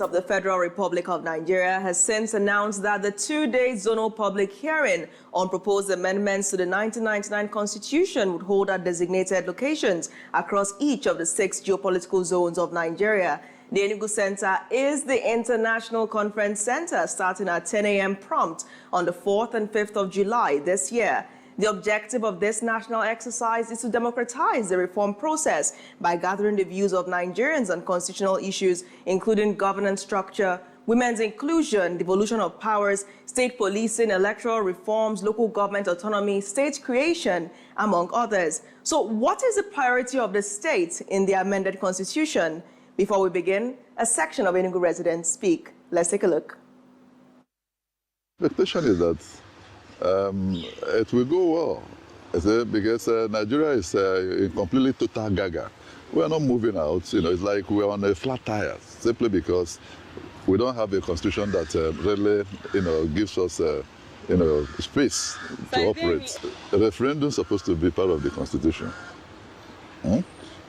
Of the Federal Republic of Nigeria has since announced that the two-day zonal public hearing on proposed amendments to the 1999 Constitution would hold at designated locations across each of the 6 geopolitical zones of Nigeria. The Enugu Center is the International Conference Center, starting at 10 a.m. prompt on the 4th and 5th of July this year. The objective of this national exercise is to democratize the reform process by gathering the views of Nigerians on constitutional issues, including governance structure, women's inclusion, devolution of powers, state policing, electoral reforms, local government autonomy, state creation, among others. So what is the priority of the state in the amended constitution? Before we begin, a section of Enugu residents speak. Let's take a look. The question is that it will go well, because Nigeria is in completely total gaga. We are not moving out, it's like we're on a flat tire, simply because we don't have a constitution that really, gives us, space to operate. A referendum is supposed to be part of the constitution.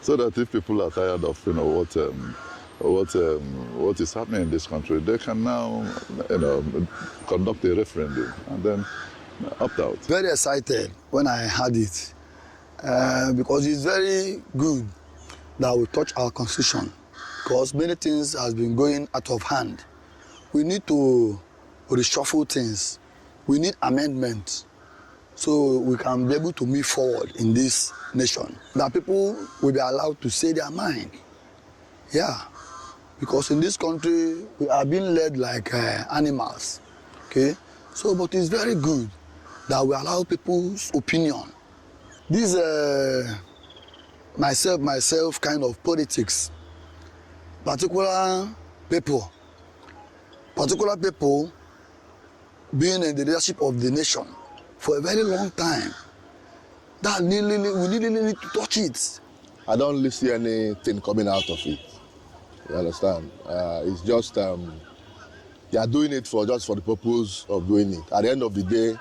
So that if people are tired of, what is happening in this country, they can now, conduct a referendum and then opt out. Very excited when I heard it, because it's very good that we touch our constitution, because many things has been going out of hand. We need to reshuffle things. We need amendments so we can be able to move forward in this nation. That people will be allowed to say their mind. Yeah, because in this country we are being led like animals. Okay, so but it's very good that we allow people's opinion. This myself kind of politics, particular people being in the leadership of the nation for a very long time, that we really need to touch it. I don't really see anything coming out of it. You understand? It's just they are doing it just for the purpose of doing it. At the end of the day,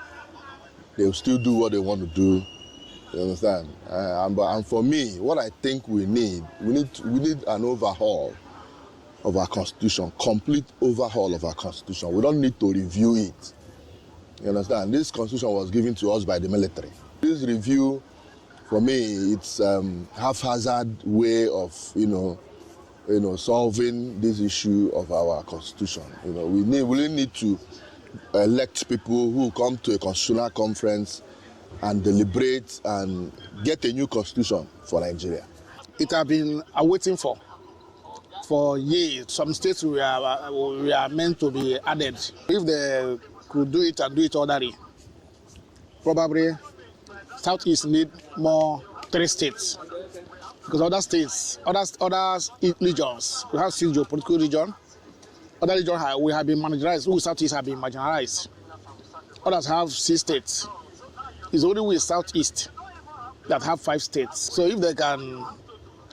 they will still do what they want to do. You understand? And for me, what I think we need an overhaul of our constitution, complete overhaul of our constitution. We don't need to review it. You understand? This constitution was given to us by the military. This review, for me, it's haphazard way of, solving this issue of our constitution. We really need to elect people who come to a constitutional conference and deliberate and get a new constitution for Nigeria. It has been awaiting for years. Some states we are meant to be added. If they could do it and do it orderly, probably Southeast need more 3 states. Because other states, other regions, we have 6 geopolitical regions. Other regions we have been marginalized. We Southeast have been marginalized. Others have 6 states. It's only we Southeast that have 5 states. So if they can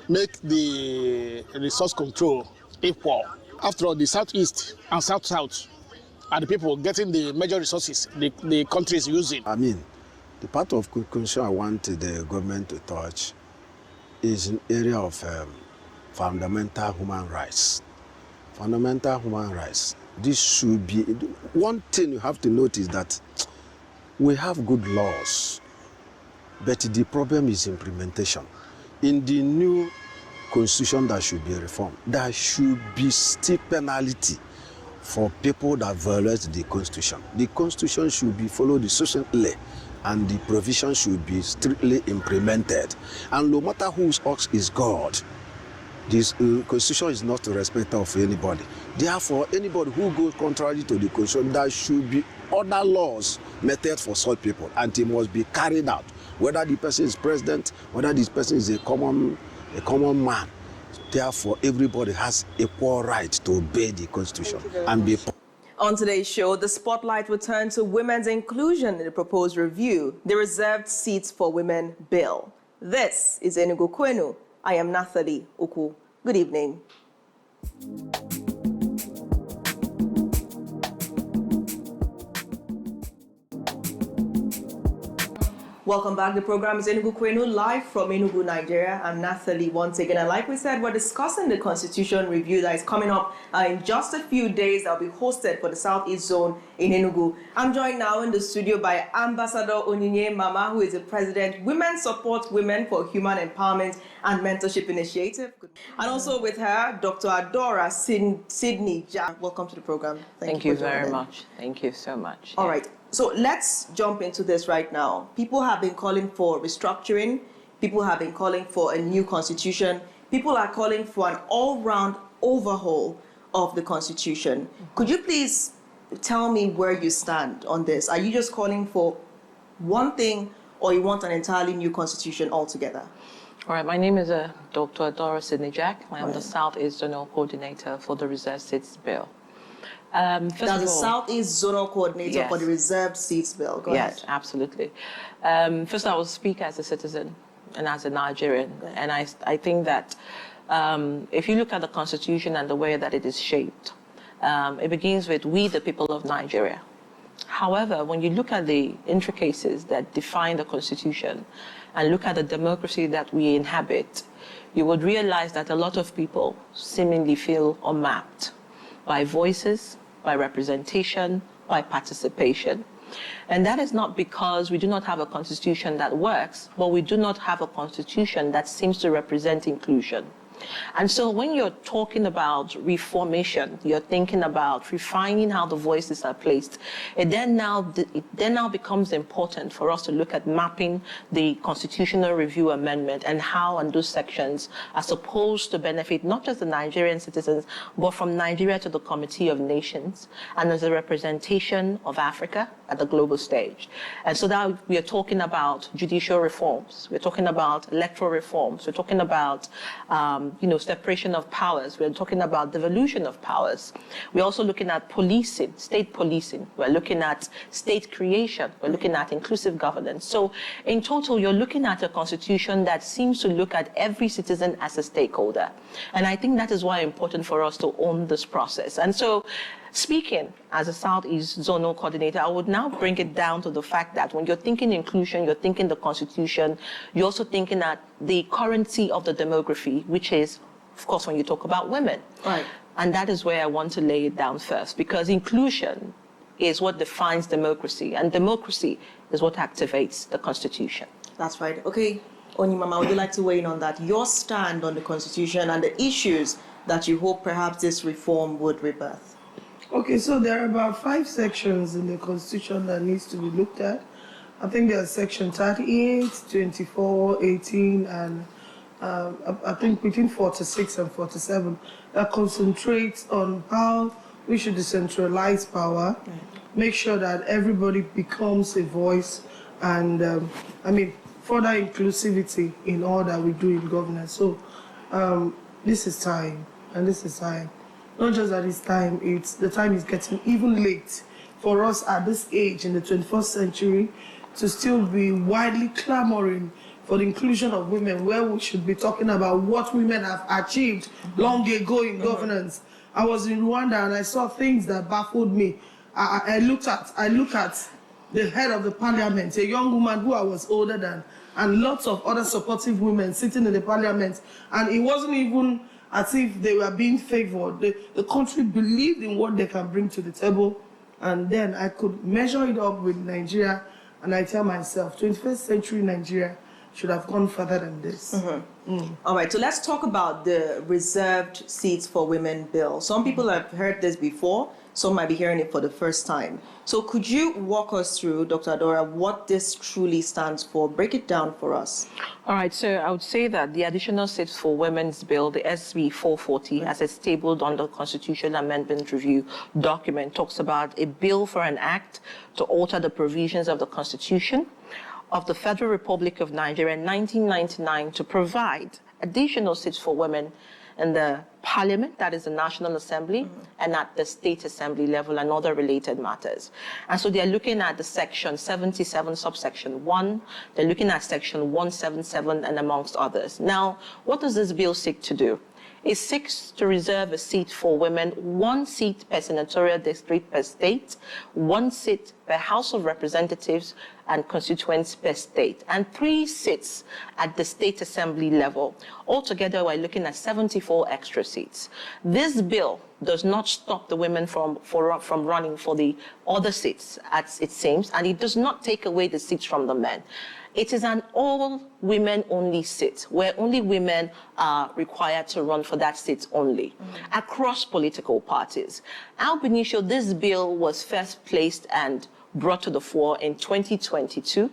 make the resource control equal, after all, the Southeast and South-South are the people getting the major resources the country is using. I mean, the part of constitution I want the government to touch is an area of fundamental human rights. Fundamental human rights. This should be, one thing you have to notice that we have good laws, but the problem is implementation. In the new constitution that should be reformed, there should be steep penalty for people that violate the constitution. The constitution should be followed succinctly, and the provision should be strictly implemented. And no matter whose ox is God, this constitution is not a respecter of anybody. Therefore, anybody who goes contrary to the constitution, there should be other laws meted for such people, and it must be carried out. Whether the person is president, whether this person is a common man. Therefore, everybody has equal right to obey the constitution and be. On today's show, the spotlight will turn to women's inclusion in the proposed review, the Reserved Seats for Women bill. This is Enugu Kwenu. I am Nathalie Ugwu. Good evening. Welcome back. The program is Enugu Kwenu, live from Enugu, Nigeria. I'm Nathalie once again. And like we said, we're discussing the Constitution review that is coming up in just a few days. That will be hosted for the Southeast Zone in Enugu. I'm joined now in the studio by Ambassador Onyinye Mama, who is the President, Women Support Women for Human Empowerment and Mentorship Initiative. And also with her, Dr. Adaora Syndey-Jack. Welcome to the program. Thank you very much. Thank you so much. All right. So let's jump into this right now. People have been calling for restructuring. People have been calling for a new constitution. People are calling for an all-round overhaul of the constitution. Could you please tell me where you stand on this? Are you just calling for one thing, or you want an entirely new constitution altogether? All right, my name is Dr. Adaora Syndey-Jack. I am the Southeast Zonal Coordinator for the Reserved Seats Bill. That's the Southeast Zonal Coordinator for the Reserved Seats Bill. Go ahead. Yes, absolutely. First, I will speak as a citizen and as a Nigerian. And I think that if you look at the Constitution and the way that it is shaped, it begins with we, the people of Nigeria. However, when you look at the intricacies that define the Constitution and look at the democracy that we inhabit, you would realize that a lot of people seemingly feel unmapped by voices, by representation, by participation. And that is not because we do not have a constitution that works, but we do not have a constitution that seems to represent inclusion. And so when you're talking about reformation, you're thinking about refining how the voices are placed. It then now becomes important for us to look at mapping the constitutional review amendment and how and those sections are supposed to benefit not just the Nigerian citizens, but from Nigeria to the Committee of Nations and as a representation of Africa at the global stage. And so now we are talking about judicial reforms. We're talking about electoral reforms. We're talking about separation of powers. We're talking about devolution of powers. We're also looking at policing, state policing. We're looking at state creation. We're looking at inclusive governance. So in total, you're looking at a constitution that seems to look at every citizen as a stakeholder. And I think that is why it's important for us to own this process. And so speaking as a Southeast Zonal Coordinator, I would now bring it down to the fact that when you're thinking inclusion, you're thinking the Constitution, you're also thinking at the currency of the demography, which is, of course, when you talk about women. Right. And that is where I want to lay it down first, because inclusion is what defines democracy, and democracy is what activates the Constitution. That's right. Okay, Onyimama, would you like to weigh in on that? Your stand on the Constitution and the issues that you hope perhaps this reform would rebirth. Okay, so there are about 5 sections in the Constitution that needs to be looked at. I think there's section 38, 24, 18, and I think between 46 and 47 that concentrates on how we should decentralize power, make sure that everybody becomes a voice, and further inclusivity in all that we do in governance. So this is time, and this is time. Not just that it's time, the time is getting even late for us at this age in the 21st century to still be widely clamoring for the inclusion of women, where we should be talking about what women have achieved long ago in governance. I was in Rwanda and I saw things that baffled me. I looked at the head of the parliament, a young woman who I was older than, and lots of other supportive women sitting in the parliament, and it wasn't even as if they were being favored. The country believed in what they can bring to the table, and then I could measure it up with Nigeria, and I tell myself, 21st century Nigeria should have gone further than this. All right, so let's talk about the reserved seats for women bill. Some people have heard this before, some might be hearing it for the first time. So could you walk us through, Dr. Adaora, what this truly stands for? Break it down for us. All right, so I would say that the additional seats for women's bill, the SB 440, as it's tabled on the Constitution Amendment Review document, talks about a bill for an act to alter the provisions of the Constitution of the Federal Republic of Nigeria in 1999 to provide additional seats for women in the Parliament, that is the National Assembly, and at the State Assembly level and other related matters. And so they're looking at the section 77, subsection 1, they're looking at section 177, and amongst others. Now, what does this bill seek to do? it seeks to reserve a seat for women, 1 seat per senatorial district per state, 1 seat per House of Representatives and constituents per state, and 3 seats at the state assembly level. Altogether, we're looking at 74 extra seats. This bill does not stop the women from running for the other seats, as it seems, and it does not take away the seats from the men. It is an all-women-only seat, where only women are required to run for that seat only, across political parties. Ab initio, this bill was first placed and brought to the fore in 2022,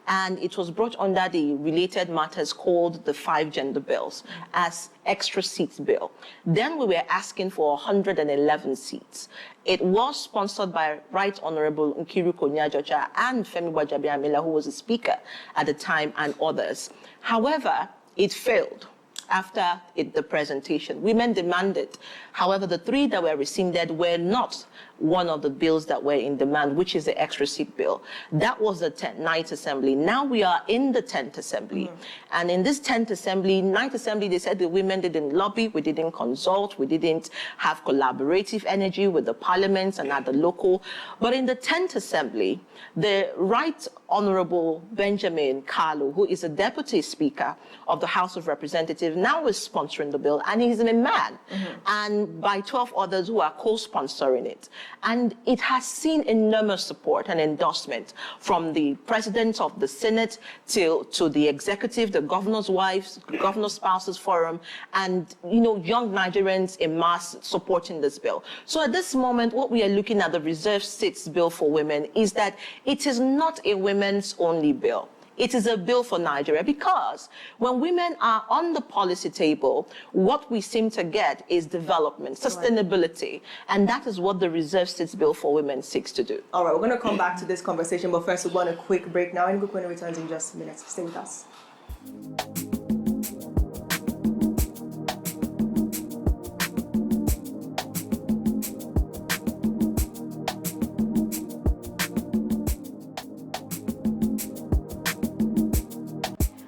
and it was brought under the related matters called the 5 gender bills as extra seats bill. Then we were asking for 111 seats. It was sponsored by Right Honorable Nkiru Konya-Jocha and Femi Gbajabiamila, who was the speaker at the time, and others. However, it failed. After the presentation, women demanded. However, the 3 that were rescinded were not one of the bills that were in demand, which is the extra seat bill. That was the 9th Assembly. Now we are in the 10th Assembly. And in this 10th Assembly, 9th Assembly, they said the women didn't lobby, we didn't consult, we didn't have collaborative energy with the parliaments and at the local. But in the 10th Assembly, the Right Honorable Benjamin Kalu, who is the Deputy Speaker of the House of Representatives, now is sponsoring the bill, and he's a man, and by 12 others who are co-sponsoring it. And it has seen enormous support and endorsement from the President of the Senate to the executive, the governor's wives, governor's spouses forum, and young Nigerians in mass supporting this bill. So at this moment, what we are looking at, the reserved seats bill for women, is that it is not a women's only bill. It is a bill for Nigeria, because when women are on the policy table, what we seem to get is development, sustainability, and that is what the reserved seats bill for women seeks to do. All right, we're going to come back to this conversation, but first we want a quick break now. Enugu Kwenu returns in just a minute. Stay with us.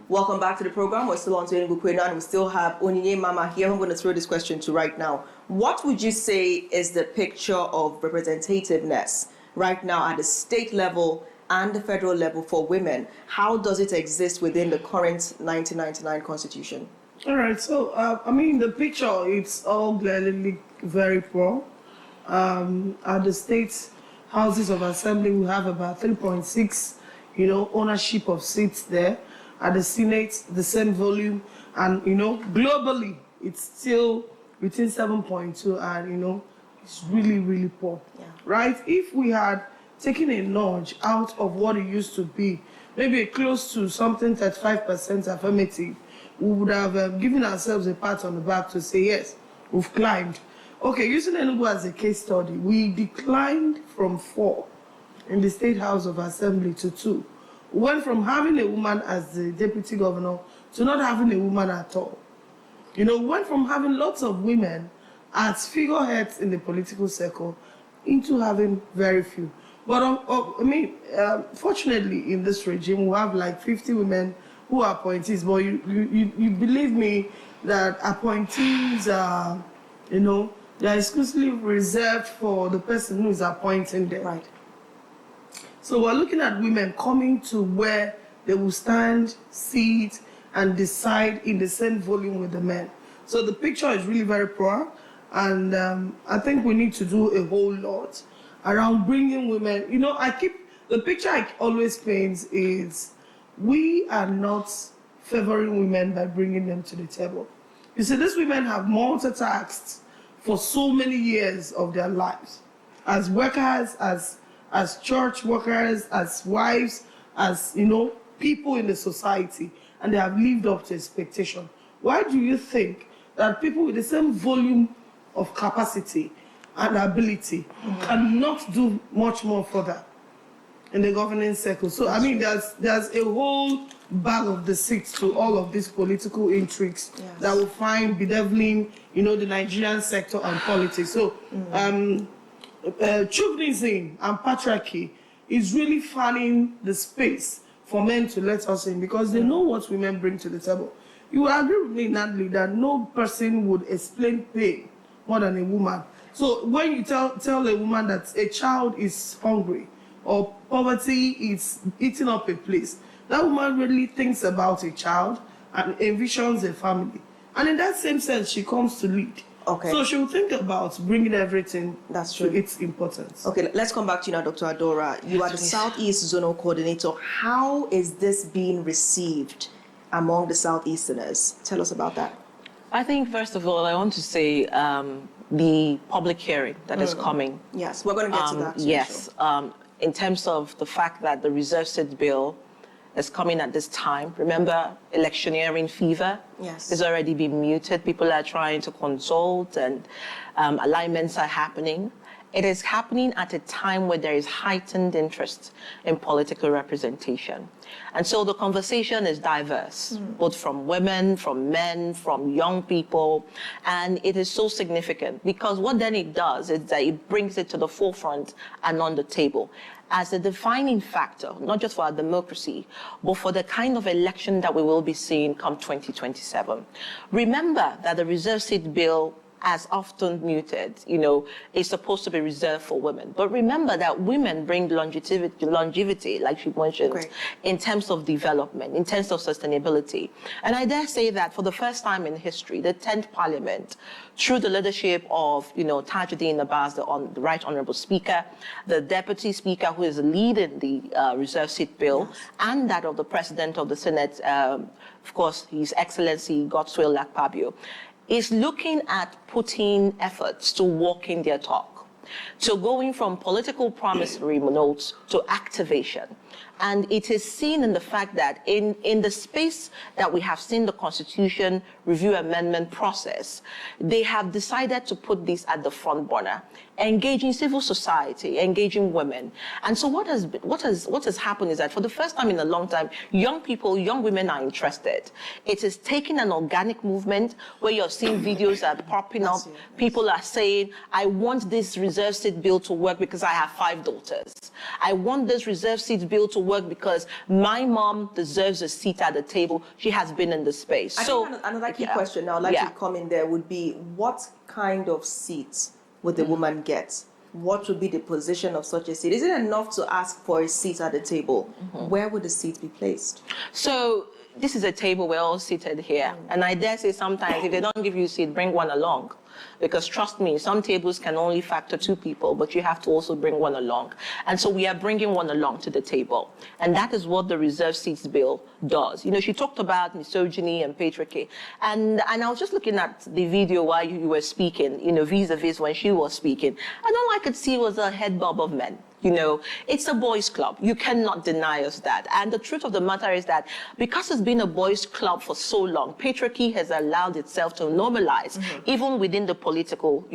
Welcome back to the program. We're still on to Enugu Kwenu, and we still have Onyinye Mama here. I'm going to throw this question to right now. What would you say is the picture of representativeness right now at the state level and the federal level for women? How does it exist within the current 1999 Constitution? All right, so, the picture, it's all glaringly very poor. At the state houses of assembly, we have about 3.6, ownership of seats there. At the Senate, the same volume, and globally, it's still within 7.2, and it's really, really poor, right? If we had taken a nudge out of what it used to be, maybe close to something 35% affirmative, we would have given ourselves a pat on the back to say, yes, we've climbed. Okay, using Enugu as a case study, we declined from 4 in the State House of Assembly to 2. We went from having a woman as the deputy governor to not having a woman at all. We went from having lots of women as figureheads in the political circle into having very few. But fortunately, in this regime, we have like 50 women who are appointees. But you believe me that appointees are, they're exclusively reserved for the person who is appointing them. Right. So we're looking at women coming to where they will stand, sit, and decide in the same volume with the men. So the picture is really very poor, and I think we need to do a whole lot around bringing women. The picture I always paint is we are not favoring women by bringing them to the table. You see, these women have multitasked for so many years of their lives as workers, as church workers, as wives, as, people in the society, and they have lived up to expectation. Why do you think that people with the same volume of capacity and ability cannot do much more further in the governing circle? So, there's a whole bag of deceit to all of these political intrigues that will find bedeviling, the Nigerian sector and politics. So, chauvinism and patriarchy is really fanning the space for men to let us in, because they know what women bring to the table. you will agree with me, Natalie, that no person would explain pain more than a woman. So when you tell a woman that a child is hungry or poverty is eating up a place, that woman really thinks about a child and envisions a family. And in that same sense, she comes to lead. Okay. So she will think about bringing everything That's true. to its importance. Okay, let's come back to you now, Dr. Adaora. You are the Southeast Zonal Coordinator. How is this being received among the Southeasterners? Tell us about that. I think, first of all, I want to say the public hearing that is coming. Yes, we're going to get to that. Yes, in terms of the fact that the reserve seat bill is coming at this time. Remember, electioneering fever is already being muted. People are trying to consult and alignments are happening. It is happening at a time where there is heightened interest in political representation. And so the conversation is diverse, both from women, from men, from young people. And it is so significant because what then it does is that it brings it to the forefront and on the table as a defining factor, not just for our democracy, but for the kind of election that we will be seeing come 2027. Remember that the reserve seat bill, as often muted, is supposed to be reserved for women. But remember that women bring longevity, like she mentioned, in terms of development, in terms of sustainability. And I dare say that for the first time in history, the 10th Parliament, through the leadership of, Tajuddin Abbas, the Right Honourable Speaker, the Deputy Speaker who is leading the reserve seat bill, and that of the President of the Senate, of course, His Excellency Godswill Akpabio, is looking at putting efforts to walking their talk, to going from political promissory notes to activation. And it is seen in the fact that in the space that we have seen the Constitution review amendment process, they have decided to put this at the front burner, engaging civil society, engaging women. And so what has happened is that for the first time in a long time, young people, young women are interested. It is taking an organic movement where you're seeing videos are popping up. People are saying, I want this reserve seat bill to work because I have 5 daughters. I want this reserve seat bill to work because my mom deserves a seat at the table. She has been in the space. I think another key question now, I'd like to come in there, would be what kind of seats would the woman get? What would be the position of such a seat? Is it enough to ask for a seat at the table? Where would the seat be placed? So this is a table, we're all seated here. And I dare say sometimes if they don't give you a seat, bring one along. Because trust me, some tables can only factor 2 people, but you have to also bring one along. And so we are bringing one along to the table. And that is what the reserve seats bill does. She talked about misogyny and patriarchy. And I was just looking at the video while you were speaking, vis-a-vis when she was speaking. And all I could see was a head bob of men. It's a boys' club. You cannot deny us that. And the truth of the matter is that because it's been a boys' club for so long, patriarchy has allowed itself to normalize, even within the political,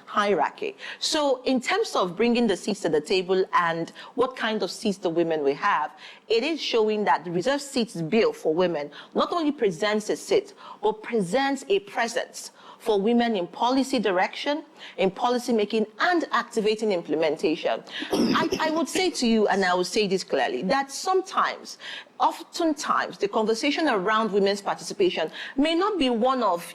hierarchy. So in terms of bringing the seats to the table and what kind of seats the women will have, it is showing that the reserve seats bill for women not only presents a seat, but presents a presence for women in policy direction, in policy making, and activating implementation. I would say to you, and I will say this clearly, that oftentimes, the conversation around women's participation may not be one of,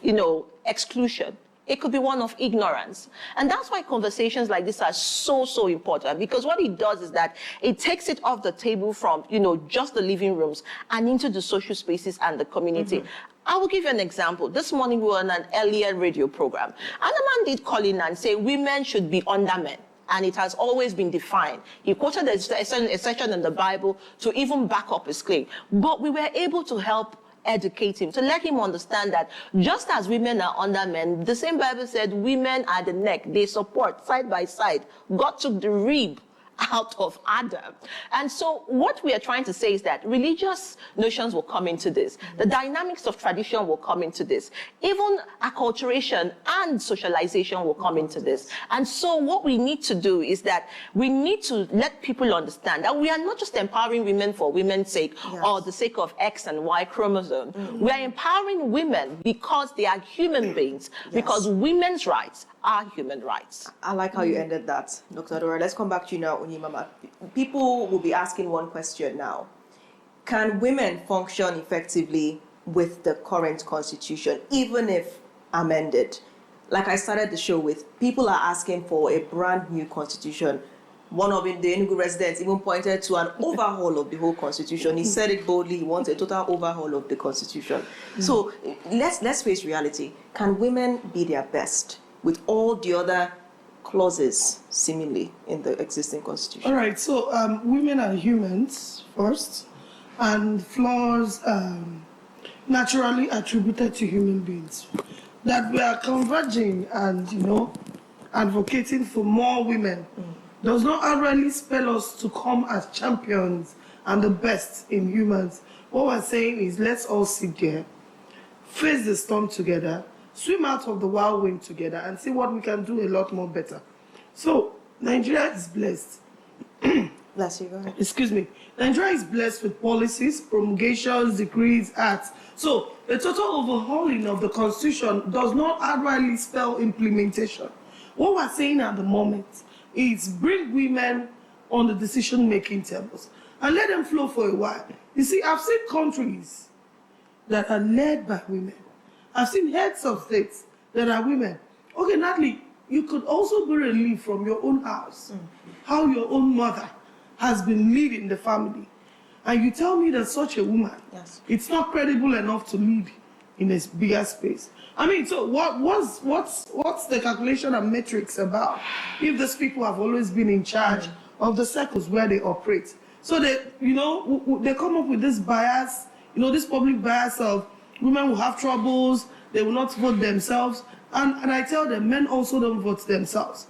exclusion. It could be one of ignorance. And that's why conversations like this are so, so important, because what it does is that it takes it off the table from, just the living rooms and into the social spaces and the community. I will give you an example. This morning we were on an earlier radio program, and a man did call in and say women should be under men. And it has always been defined. He quoted a section in the Bible to even back up his claim. But we were able to help educate him, to let him understand that just as women are under men, the same Bible said women are the neck. They support side by side. God took the rib out of Adam. And so what we are trying to say is that religious notions will come into this. The dynamics of tradition will come into this. Even acculturation and socialization will come into this. And so what we need to do is that we need to let people understand that we are not just empowering women for women's sake or the sake of X and Y chromosome. We are empowering women because they are human beings, because women's rights are human rights. I like how you ended that, Dr. Adaora. Let's come back to you now, Onyemama. People will be asking one question now. Can women function effectively with the current constitution, even if amended? Like I started the show with, people are asking for a brand new constitution. One of the Enugu residents even pointed to an overhaul of the whole constitution. He said it boldly, he wants a total overhaul of the constitution. So let's face reality. Can women be their best with all the other clauses seemingly in the existing constitution? All right, so women are humans first, and flaws naturally attributed to human beings. That we are converging and, advocating for more women does not outrightly spell us to come as champions and the best in humans. What we're saying is, let's all sit there, face the storm together, swim out of the wild wind together, and see what we can do a lot more better. So Nigeria is blessed. Bless you, go ahead. Excuse me. Nigeria is blessed with policies, promulgations, decrees, acts. So the total overhauling of the constitution does not outrightly spell implementation. What we're saying at the moment is bring women on the decision-making tables and let them flow for a while. You see, I've seen countries that are led by women. I've seen heads of states that are women. Okay, Natalie, you could also be relieved from your own house, how your own mother has been leading the family. And you tell me that such a woman, it's not credible enough to lead in a bigger space. I mean, so what's the calculation and metrics about if these people have always been in charge of the circles where they operate? So they, they come up with this bias, this public bias of women will have troubles, they will not vote themselves. And I tell them, men also don't vote themselves.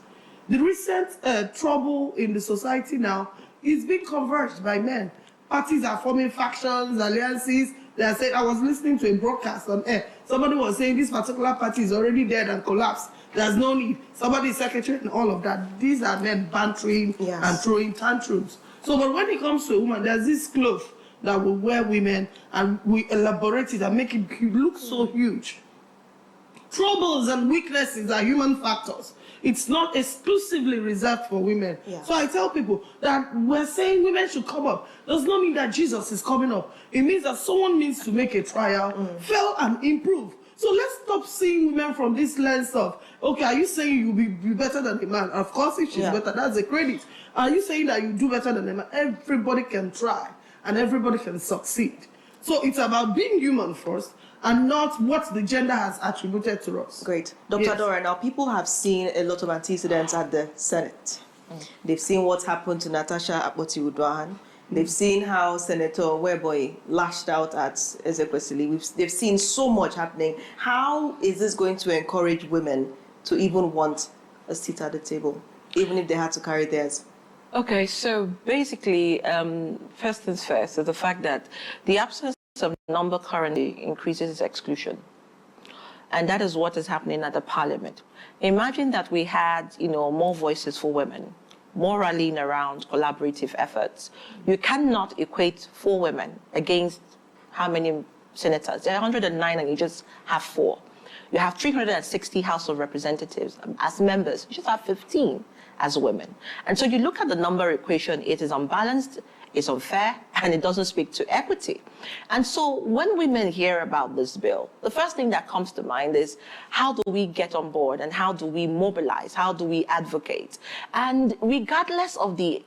The recent trouble in the society now is being converged by men. Parties are forming factions, alliances. They are saying, I was listening to a broadcast on air. Somebody was saying this particular party is already dead and collapsed. There's no need. Somebody is secretary and all of that. These are men bantering and throwing tantrums. So, but when it comes to a woman, there's this cloth that will wear women, and we elaborate it and make it look so huge. Troubles and weaknesses are human factors. It's not exclusively reserved for women. So I tell people that we're saying women should come up. Does not mean that Jesus is coming up. It means that someone needs to make a trial, fail and improve. So let's stop seeing women from this lens of, okay, are you saying you'll be better than a man? Of course, if she's better, that's a credit. Are you saying that you do better than a man? Everybody can try and everybody can succeed. So it's about being human first, and not what the gender has attributed to us. Great. Dr. Adaora, now people have seen a lot of antecedents at the Senate. They've seen what's happened to Natasha Akpoti-Uduaghan. They've seen how Senator Weboy lashed out at Ezekwesili. They've seen so much happening. How is this going to encourage women to even want a seat at the table, even if they had to carry theirs? Okay, so basically, first things first is the fact that the absence of number currently increases exclusion. And that is what is happening at the parliament. Imagine that we had, more voices for women, more rallying around collaborative efforts. You cannot equate 4 women against how many senators? There are 109 and you just have 4. You have 360 House of Representatives as members. You just have 15 as women. And so you look at the number equation, it is unbalanced, it's unfair, and it doesn't speak to equity. And so when women hear about this bill, the first thing that comes to mind is, how do we get on board and how do we mobilize? How do we advocate? And regardless of the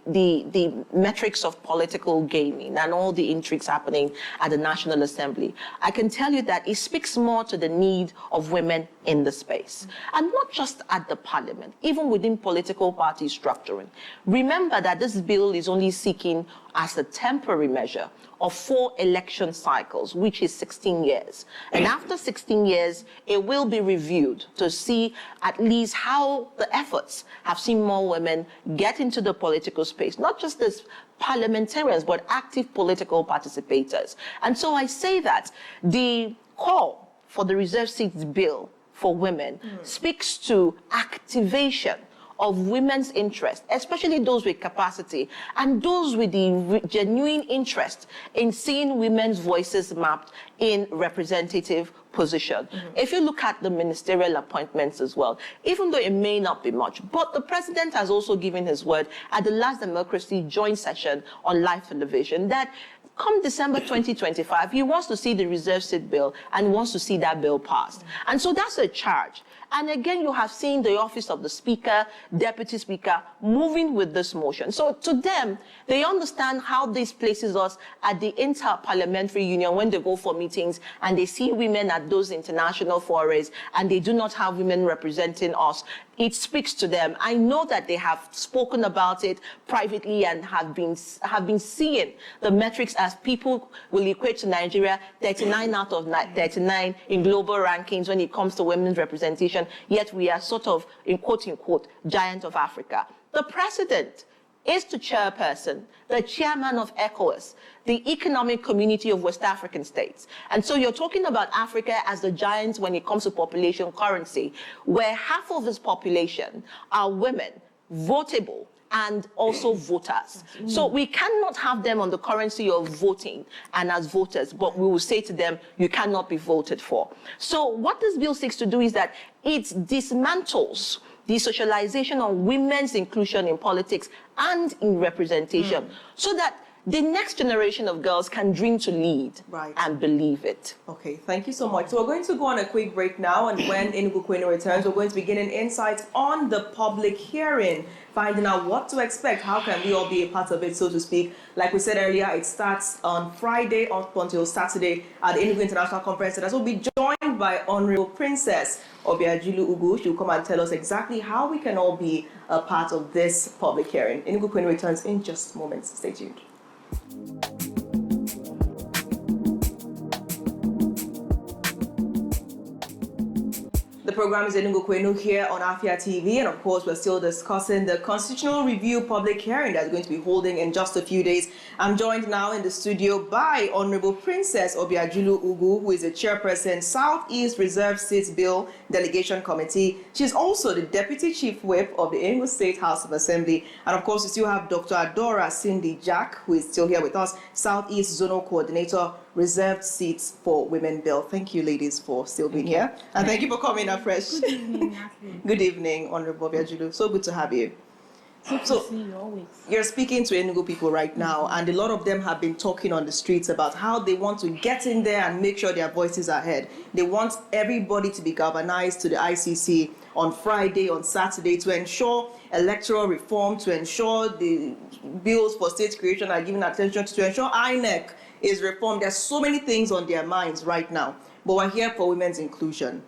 metrics of political gaming and all the intrigues happening at the National Assembly, I can tell you that it speaks more to the need of women in the space. And not just at the parliament, even within political party structuring. Remember that this bill is only seeking as a temporary measure of 4 election cycles, which is 16 years. And after 16 years, it will be reviewed to see at least how the efforts have seen more women get into the political space, not just as parliamentarians, but active political participators. And so I say that the call for the reserved seats bill for women speaks to activation of women's interest, especially those with capacity and those with the genuine interest in seeing women's voices mapped in representative position. If you look at the ministerial appointments as well, even though it may not be much, but the president has also given his word at the last democracy joint session on live television that come December 2025, he wants to see the reserve seat bill and wants to see that bill passed. And so that's a charge. And again, you have seen the office of the Speaker, Deputy Speaker, moving with this motion. So to them, they understand how this places us at the Inter-Parliamentary Union when they go for meetings and they see women at those international forums and they do not have women representing us. It speaks to them. I know that they have spoken about it privately and have been seeing the metrics as people will equate to Nigeria 39 out of 39 in global rankings when it comes to women's representation, yet we are sort of, in quote unquote, giant of Africa. The president is the chairperson, the chairman of ECOWAS, the Economic Community of West African States. And so you're talking about Africa as the giant when it comes to population currency, where half of this population are women, votable, and also voters. So we cannot have them on the currency of voting and as voters, but we will say to them, you cannot be voted for. So what this bill seeks to do is that it dismantles the socialization of women's inclusion in politics and in representation, so that the next generation of girls can dream to lead and believe it. Okay, thank you so much. So we're going to go on a quick break now, and when Enugu Kwenu returns, we're going to be getting insights on the public hearing, finding out what to expect, how can we all be a part of it, so to speak. Like we said earlier, it starts on Friday up until Saturday at the Enugu International Conference Center. So we'll be joined by Honorable Princess Obiajulu Ugwu. She'll come and tell us exactly how we can all be a part of this public hearing. Enugu Kwenu returns in just moments. Stay tuned. The program is Enugu Kwenu here on Afia TV, and of course we're still discussing the constitutional review public hearing that's going to be holding in just a few days. I'm joined now in the studio by Honorable Princess Obiajulu Ugwu, who is the chairperson, Southeast Reserve Seats Bill Delegation Committee. She's also the Deputy Chief Whip of the Enugu State House of Assembly. And of course we still have Dr. Adaora Syndey-Jack, who is still here with us, Southeast Zonal Coordinator, Reserved Seats for Women Bill. Thank you, ladies, for still being here. And thank you for coming afresh. Good evening, Natalie. Good evening, Honorable Obiajulu. So good to have you. Good to see you always. You're speaking to Enugu people right now, and a lot of them have been talking on the streets about how they want to get in there and make sure their voices are heard. They want everybody to be galvanized to the ICC on Friday, on Saturday, to ensure electoral reform, to ensure the bills for state creation are given attention to ensure INEC is reformed. There's so many things on their minds right now, but we're here for women's inclusion.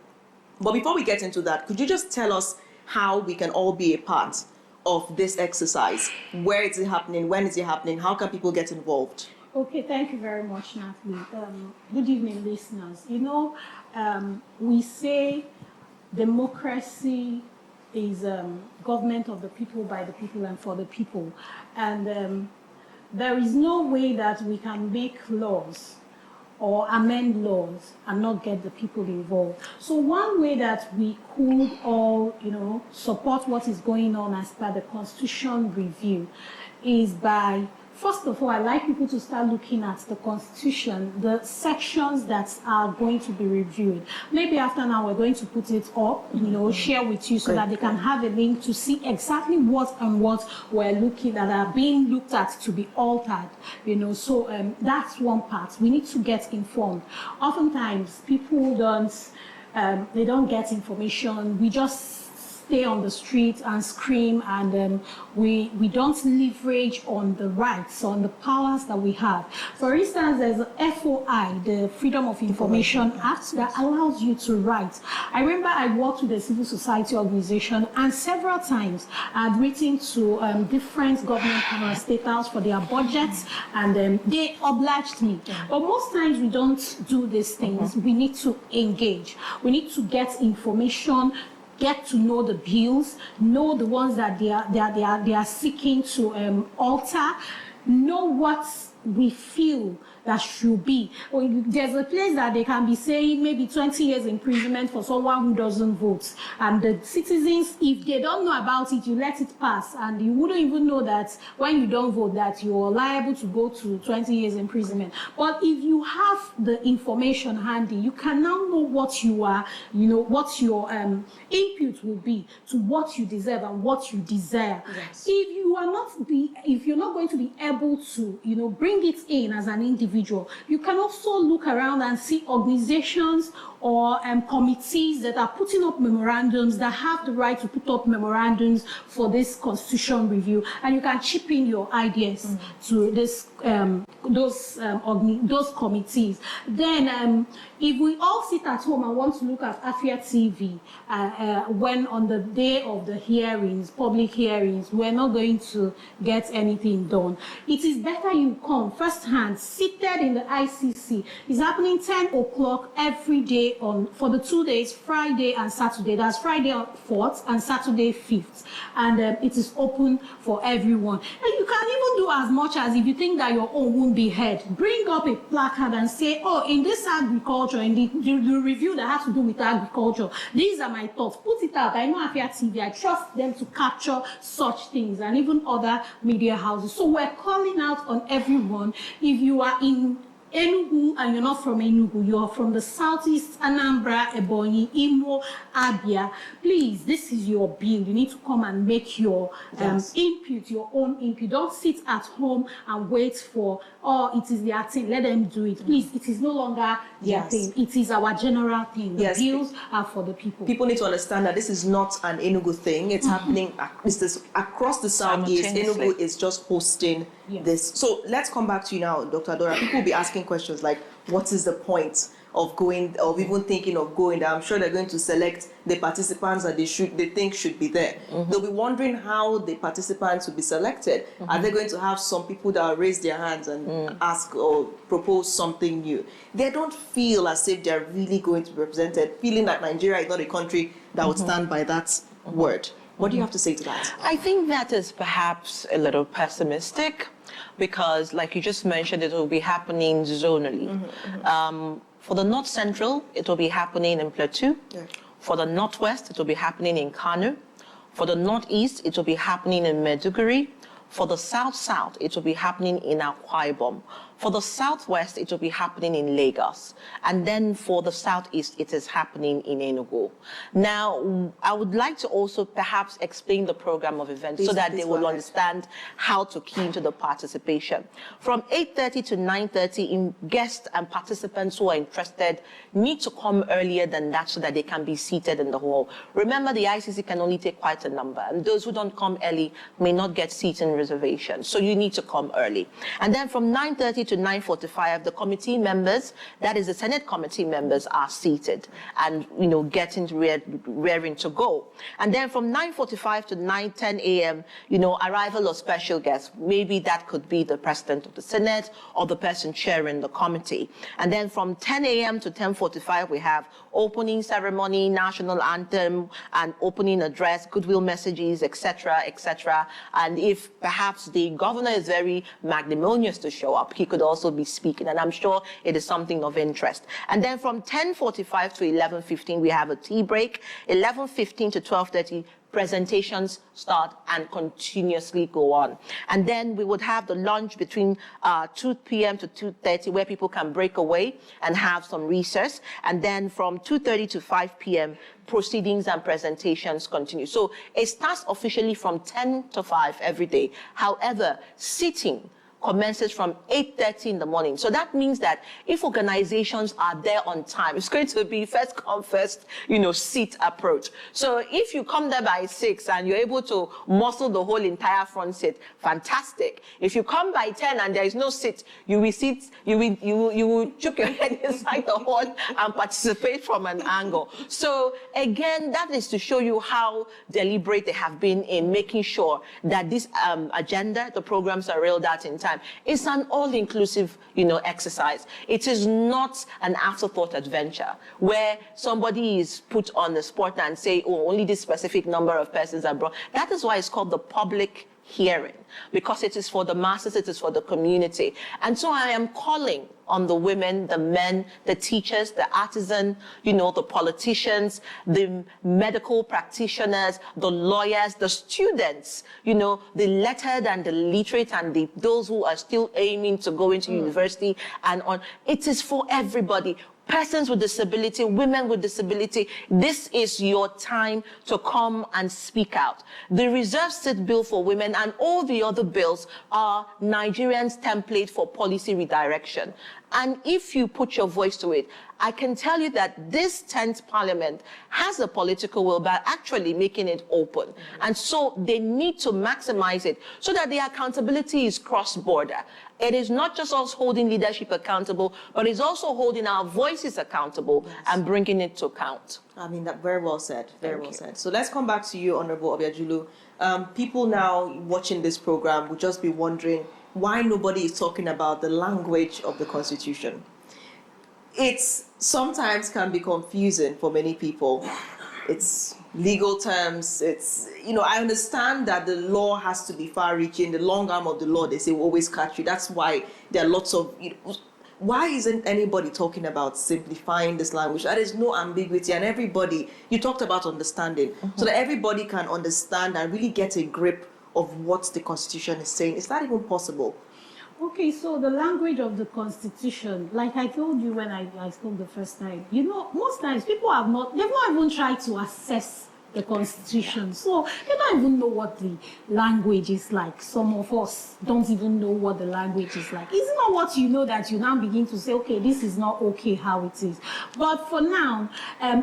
But before we get into that, could you just tell us how we can all be a part of this exercise? Where is it happening? When is it happening? How can people get involved? Okay, thank you very much, Natalie. Good evening, listeners. You know, we say democracy is government of the people, by the people, and for the people. And there is no way that we can make laws or amend laws and not get the people involved. So one way that we could all, support what is going on as per the Constitution review is by, first of all, I'd like people to start looking at the Constitution, the sections that are going to be reviewed. Maybe after now we're going to put it up, share with you so that they can have a link to see exactly what and what we're looking at, are being looked at to be altered. So that's one part. We need to get informed. Oftentimes people don't get information. We just stay on the street and scream, and we don't leverage on the rights, on the powers that we have. For instance, there's a FOI, the Freedom of Information Act, that allows you to write. I remember I worked with a civil society organization, and several times I'd written to different government parastatals for their budgets, and they obliged me. But most times we don't do these things. We need to engage. We need to get information, get to know the bills, know the ones that they are seeking to alter, know what we feel that should be. There's a place that they can be saying maybe 20 years imprisonment for someone who doesn't vote. And the citizens, if they don't know about it, you let it pass. And you wouldn't even know that when you don't vote that you're liable to go to 20 years imprisonment. But if you have the information handy, you can now know what you are, what your input will be to what you deserve and what you desire. Yes. If you're not going to be able to, bring it in as an individual, you can also look around and see organizations or committees that are putting up memorandums, that have the right to put up memorandums for this constitution review, and you can chip in your ideas to this those committees. Then if we all sit at home and want to look at Afia TV when on the day of the hearings, public hearings, we're not going to get anything done. It is better you come firsthand, seated in the ICC. It's happening 10 o'clock every day for the 2 days, Friday and Saturday. That's Friday 4th and Saturday 5th. And it is open for everyone. And you can even do as much as, if you think that your own won't be heard, bring up a placard and say, oh, in this agriculture, in the review that has to do with agriculture, these are my thoughts. Put it out. I know Afia TV, I trust them to capture such things, and even other media houses. So we're calling out on everyone. If you are in Enugu and you're not from Enugu, you're from the southeast, Anambra, Ebonyi, Imo, Abia, please, this is your bill. You need to come and make your input, your own input. Don't sit at home and wait for, it is their thing, let them do it. Please, it is no longer their thing. It is our general thing. The bills are for the people. People need to understand that this is not an Enugu thing. It's happening across the southeast. Enugu is just hosting this. So let's come back to you now, Dr. Adaora. People will be asking questions like, what is the point of going, of even thinking of going there? I'm sure they're going to select the participants that they think should be there. They'll be wondering how the participants will be selected. Are they going to have some people that will raise their hands and ask or propose something new? They don't feel as if they're really going to be represented, feeling that Nigeria is not a country that would stand by that word. What do you have to say to that? I think that is perhaps a little pessimistic, because like you just mentioned, it will be happening zonally. For the North Central, it will be happening in Plateau. For the Northwest, it will be happening in Kano. For the Northeast, it will be happening in Maiduguri. For the South, it will be happening in Akwa Ibom. For the Southwest, it will be happening in Lagos. And then for the Southeast, it is happening in Enugu. Now, I would like to also perhaps explain the program of events so that they will understand how to key into the participation. From 8:30 to 9:30, guests and participants who are interested need to come earlier than that so that they can be seated in the hall. Remember, the ICC can only take quite a number, and those who don't come early may not get seating reservations. So you need to come early. And then from 9:30 to 9:45, the committee members, that is the Senate committee members, are seated and, getting rearing to go. And then from 9:45 to 9:10 a.m., arrival of special guests. Maybe that could be the president of the Senate or the person chairing the committee. And then from 10 a.m. to 10:45, we have opening ceremony, national anthem, and opening address, goodwill messages, etc., etc. And if perhaps the governor is very magnanimous to show up, he could also be speaking, and I'm sure it is something of interest. And then from 10:45 to 11:15, we have a tea break. 11:15 to 12:30, presentations start and continuously go on. And then we would have the lunch between 2 p.m. to 2:30, where people can break away and have some recess. And then from 2:30 to 5 p.m., proceedings and presentations continue. So it starts officially from 10 to 5 every day. However, sitting commences from 8:30 in the morning. So that means that if organizations are there on time, it's going to be first come, first, seat approach. So if you come there by 6 and you're able to muscle the whole entire front seat, fantastic. If you come by 10 and there is no seat, you will chuck your head inside the hall and participate from an angle. So again, that is to show you how deliberate they have been in making sure that this agenda, the programs are rolled out in time. It's an all-inclusive, exercise. It is not an afterthought adventure where somebody is put on the spot and say, oh, only this specific number of persons are brought. That is why it's called the public hearing, because it is for the masses, it is for the community. And so I am calling on the women, the men, the teachers, the artisan, the politicians, the medical practitioners, the lawyers, the students, the lettered and the literate and those who are still aiming to go into university and on. It is for everybody. Persons with disability, women with disability, this is your time to come and speak out. The reserve seat bill for women and all the other bills are Nigerians' template for policy redirection. And if you put your voice to it, I can tell you that this 10th parliament has a political will by actually making it open. And so they need to maximize it so that the accountability is cross-border. It is not just us holding leadership accountable, but it's also holding our voices accountable and bringing it to account. I mean, that very well said, very well said. So let's come back to you, Honorable Obiajulu. People now watching this program will just be wondering why nobody is talking about the language of the Constitution. It's sometimes can be confusing for many people. It's legal terms. It's, I understand that the law has to be far-reaching. The long arm of the law, they say, will always catch you. That's why there are lots of, why isn't anybody talking about simplifying this language? There is no ambiguity, and everybody, you talked about understanding, so that everybody can understand and really get a grip of what the Constitution is saying. Is that even possible? Okay, so the language of the Constitution, like I told you when I spoke the first time, most times people they've not even tried to assess the Constitution. So they don't even know what the language is like. Some of us don't even know what the language is like. It's not what you know that you now begin to say, okay, this is not okay how it is. But for now,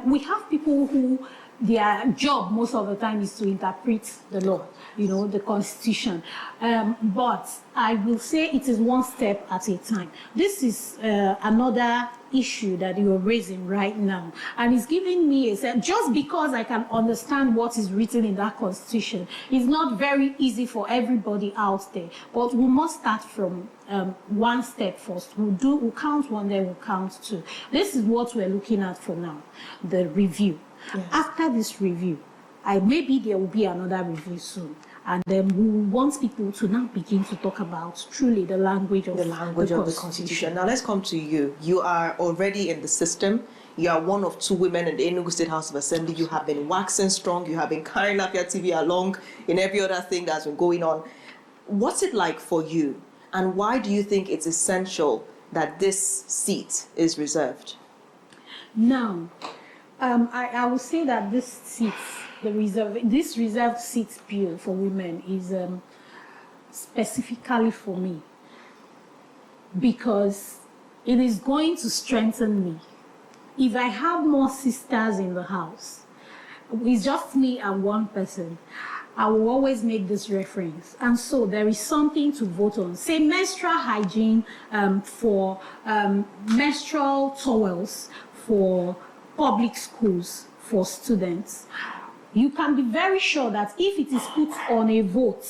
we have people who their job most of the time is to interpret the law, the Constitution. But I will say it is one step at a time. This is another issue that you're raising right now. And it's giving me a sense, just because I can understand what is written in that Constitution, it's not very easy for everybody out there. But we must start from one step first. We'll count one, then we'll count two. This is what we're looking at for now, the review. Yes. After this review, maybe there will be another review soon. And then we want people to now begin to talk about truly the language of the Constitution. Now let's come to you. You are already in the system. You are one of two women in the Enugu State House of Assembly. You have been waxing strong. You have been carrying Afia TV along in every other thing that's been going on. What's it like for you? And why do you think it's essential that this seat is reserved? Now, I will say that this reserved seat bill for women is specifically for me, because it is going to strengthen me. If I have more sisters in the house, it's just me and one person, I will always make this reference. And so there is something to vote on. Say menstrual hygiene for menstrual towels for public schools for students. You can be very sure that if it is put on a vote,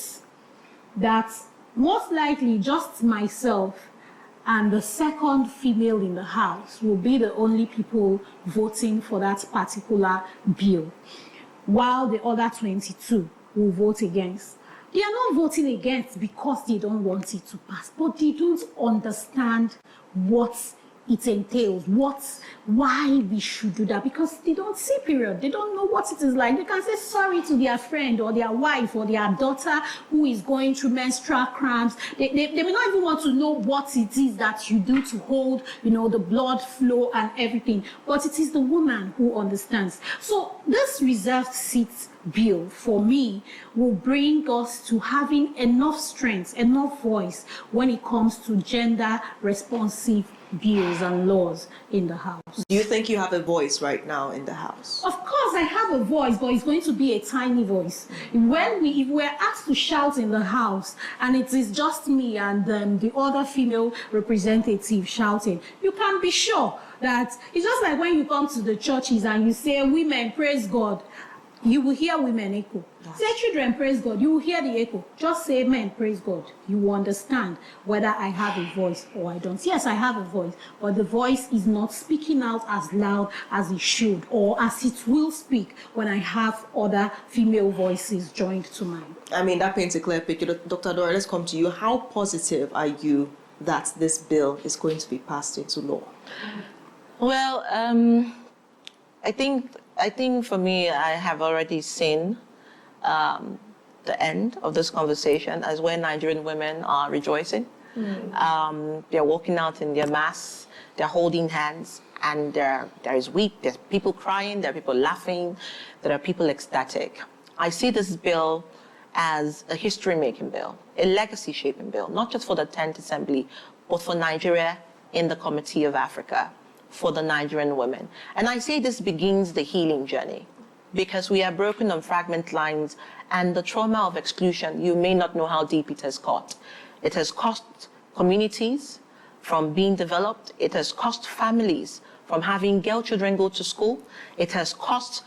that most likely just myself and the second female in the house will be the only people voting for that particular bill, while the other 22 will vote against. They are not voting against because they don't want it to pass, but they don't understand what it entails, why we should do that, because they don't see, period. They don't know what it is like. They can say sorry to their friend or their wife or their daughter who is going through menstrual cramps. They may not even want to know what it is that you do to hold, the blood flow and everything. But it is the woman who understands. So this reserved seat bill, for me, will bring us to having enough strength, enough voice when it comes to gender responsive bills and laws in the house. Do you think you have a voice right now in the house? Of course I have a voice, but it's going to be a tiny voice. If we're asked to shout in the house and it is just me and the other female representative shouting, you can be sure that it's just like when you come to the churches and you say, women, praise God. you will hear women echo. Say children praise God, you will hear the echo. Just say men praise God. You will understand whether I have a voice or I don't. Yes, I have a voice, but the voice is not speaking out as loud as it should or as it will speak when I have other female voices joined to mine. I mean, that paints a clear picture. Dr. Adaora, let's come to you. How positive are you that this bill is going to be passed into law? Well, I think for me, I have already seen the end of this conversation as where Nigerian women are rejoicing. They're walking out in their mass, they're holding hands, and there is there's people crying, there are people laughing, there are people ecstatic. I see this bill as a history-making bill, a legacy-shaping bill, not just for the 10th Assembly, but for Nigeria in the Committee of Africa, for the Nigerian women. And I say this begins the healing journey because we are broken on fragment lines, and the trauma of exclusion, you may not know how deep it has cut. It has cost communities from being developed. It has cost families from having girl children go to school. It has cost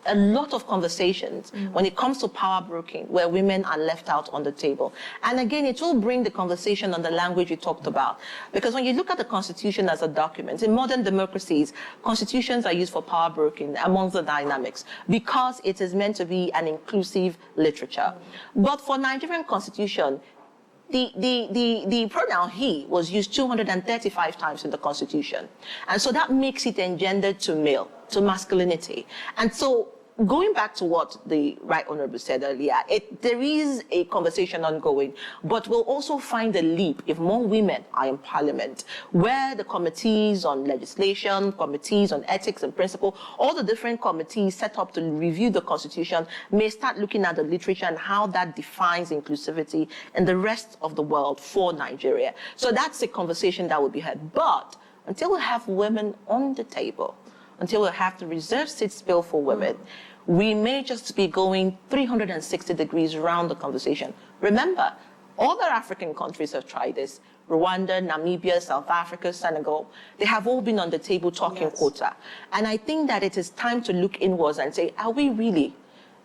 a lot of conversations when it comes to power broking, where women are left out on the table. And again, it will bring the conversation on the language you talked about. Because when you look at the Constitution as a document, in modern democracies, constitutions are used for power broking amongst the dynamics because it is meant to be an inclusive literature. But for Nigerian Constitution, the pronoun he was used 235 times in the Constitution. And so that makes it engendered to male, to masculinity. And so going back to what the Right Honourable said earlier, there is a conversation ongoing, but we'll also find a leap if more women are in Parliament, where the committees on legislation, committees on ethics and principle, all the different committees set up to review the Constitution may start looking at the literature and how that defines inclusivity in the rest of the world for Nigeria. So that's a conversation that will be had. But until we have women on the table, until we have the reserve seats bill for women, we may just be going 360 degrees around the conversation. Remember, other African countries have tried this. Rwanda, Namibia, South Africa, Senegal, they have all been on the table talking quota. And I think that it is time to look inwards and say, are we really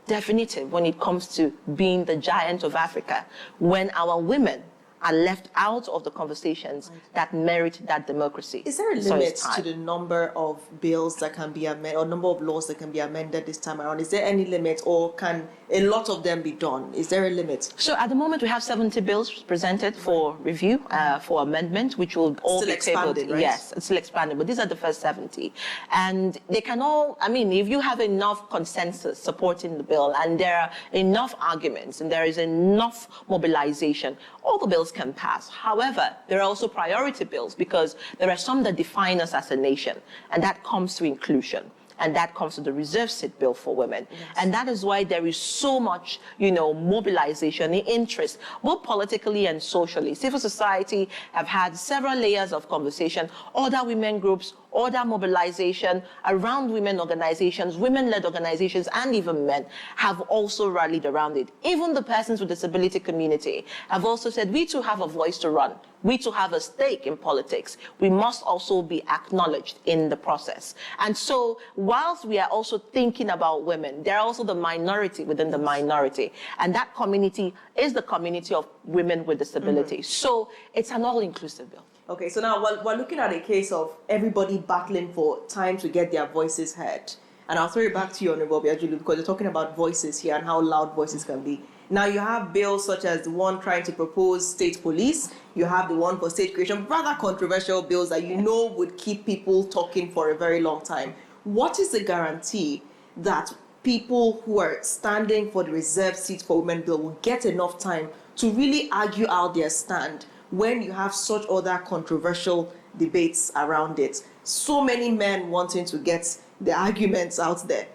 definitive when it comes to being the giant of Africa when our women are left out of the conversations that merit that democracy? Is there a limit to the number of bills that can be amended, or number of laws that can be amended this time around? Is there any limit, or can a lot of them be done? Is there a limit? So at the moment, we have 70 bills presented for review, for amendment, which will all be tabled. Right? Yes, it's still expanded, but these are the first 70. And they can all, I mean, if you have enough consensus supporting the bill, and there are enough arguments, and there is enough mobilization, all the bills can pass. However, there are also priority bills because there are some that define us as a nation, and that comes to inclusion. And that comes to the reserve seat bill for women. Yes. And that is why there is so much, mobilization, interest, both politically and socially. Civil society have had several layers of conversation, other women groups, other mobilization around women organizations, women-led organizations, and even men have also rallied around it. Even the persons with disability community have also said, we too have a voice to run. We too have a stake in politics. We must also be acknowledged in the process. And so whilst we are also thinking about women, they're also the minority within the minority. And that community is the community of women with disability. So it's an all-inclusive bill. Okay, so now we're looking at a case of everybody battling for time to get their voices heard. And I'll throw it back to you, Honorable Obiajulu, because you're talking about voices here and how loud voices can be. Now you have bills such as the one trying to propose state police. You have the one for state creation, rather controversial bills that would keep people talking for a very long time. What is the guarantee that people who are standing for the reserved seat for women bill will get enough time to really argue out their stand when you have such other controversial debates around it? So many men wanting to get the arguments out there.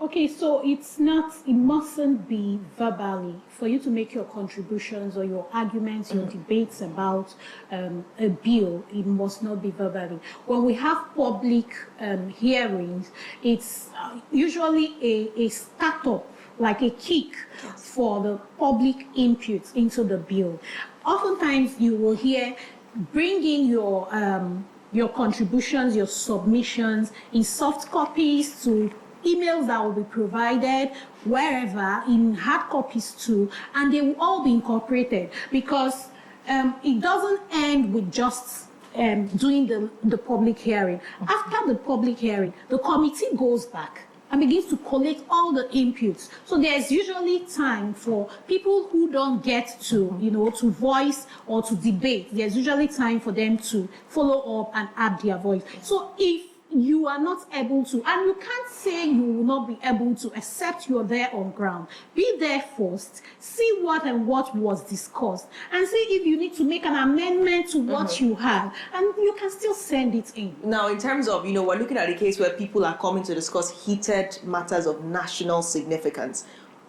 Okay, so it mustn't be verbally. For you to make your contributions or your arguments, your debates about a bill, it must not be verbally. When we have public hearings, it's usually a startup, like a kick for the public input into the bill. Oftentimes you will hear, bring in your contributions, your submissions in soft copies to emails that will be provided wherever in hard copies too, and they will all be incorporated, because it doesn't end with just doing the public hearing. After the public hearing, the committee goes back and begins to collect all the inputs. So there's usually time for people who don't get to, to voice or to debate. There's usually time for them to follow up and add their voice. So if you are not able to, and you can't say you will not be able to except you're there on ground, be there first, see what was discussed, and see if you need to make an amendment to what you have, and you can still send it in. Now, in terms of, we're looking at a case where people are coming to discuss heated matters of national significance.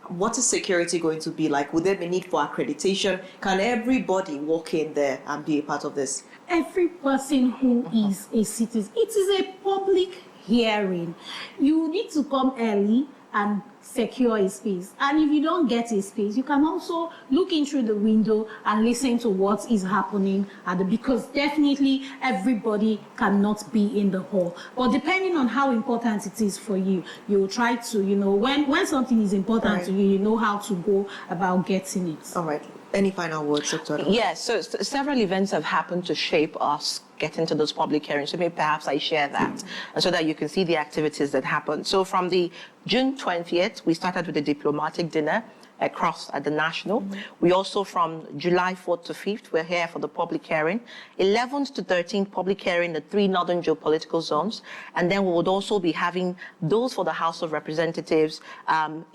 What is security going to be like? Will there be need for accreditation? Can everybody walk in there and be a part of this? Every person who is a citizen. It is a public hearing. You need to come early and secure a space. And if you don't get a space, you can also look in through the window and listen to what is happening because definitely everybody cannot be in the hall. But depending on how important it is for you, you'll try to, when something is important to you, you know how to go about getting it. All right. Any final words, Dr. Adaora? Yes, so several events have happened to shape us getting to those public hearings. So maybe perhaps I share that, and so that you can see the activities that happen. So from the June 20th, we started with a diplomatic dinner across at the National. We also, from July 4th to 5th, we're here for the public hearing. 11th to 13th, public hearing in the 3 northern geopolitical zones. And then we would also be having those for the House of Representatives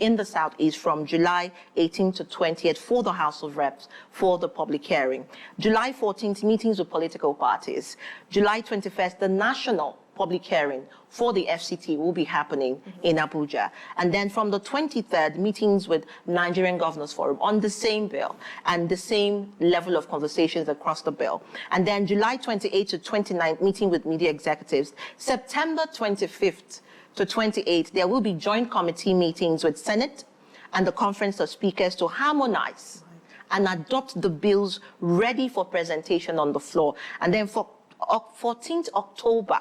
in the Southeast from July 18th to 20th for the House of Reps for the public hearing. July 14th, meetings with political parties. July 21st, the national public hearing for the FCT will be happening in Abuja. And then from the 23rd, meetings with Nigerian Governors Forum on the same bill and the same level of conversations across the bill. And then July 28th to 29th, meeting with media executives. September 25th to 28th, there will be joint committee meetings with Senate and the Conference of Speakers to harmonize and adopt the bills ready for presentation on the floor. And then for 14th October,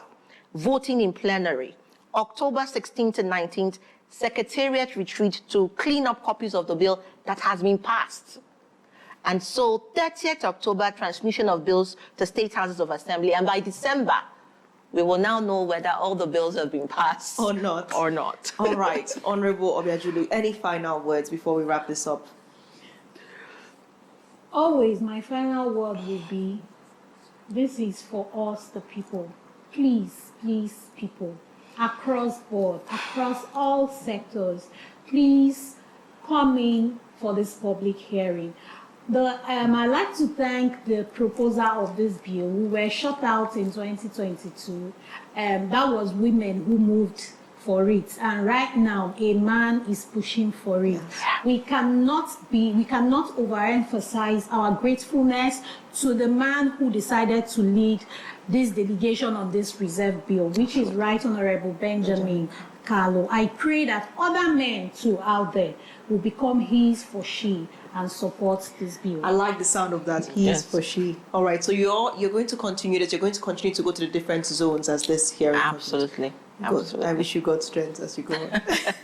voting in plenary. October 16th and 19th, Secretariat retreat to clean up copies of the bill that has been passed. And so 30th October, transmission of bills to state houses of assembly. And by December, we will now know whether all the bills have been passed or not. All right. Honorable Obiajulu, any final words before we wrap this up? Always, my final word will be, this is for us, the people. Please, people, across board, across all sectors, please come in for this public hearing. I'd like to thank the proposer of this bill. We were shut out in 2022. That was women who moved for it, and right now a man is pushing for it. We cannot overemphasize our gratefulness to the man who decided to lead this delegation on this reserve bill, which is Right Honorable Benjamin Carlo. I pray that other men too out there will become his for she and support this bill. I like the sound of that, his for she. All right, so you're going to continue this, you're going to continue to go to the different zones as this hearing. Absolutely. Absolutely. I wish you got strength as you go on.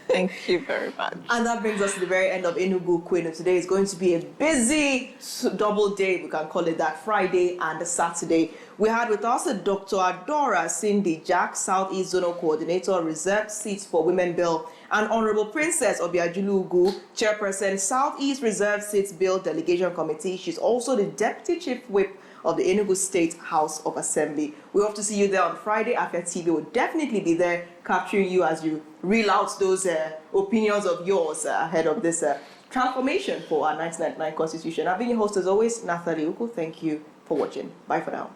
Thank you very much. And that brings us to the very end of Enugu Kwenu. Today is going to be a busy double day, we can call it that, Friday and Saturday. We had with us Dr. Adaora Syndey-Jack, Southeast Zonal Coordinator, Reserved Seats for Women Bill, and Honorable Princess Obiajulu Ugwu, Chairperson, Southeast Reserved Seats Bill Delegation Committee. She's also the Deputy Chief Whip of the Enugu State House of Assembly. We hope to see you there on Friday. Afia TV will definitely be there capturing you as you reel out those opinions of yours ahead of this transformation for our 1999 Constitution. I've been your host as always, Nathalie Uku. Thank you for watching. Bye for now.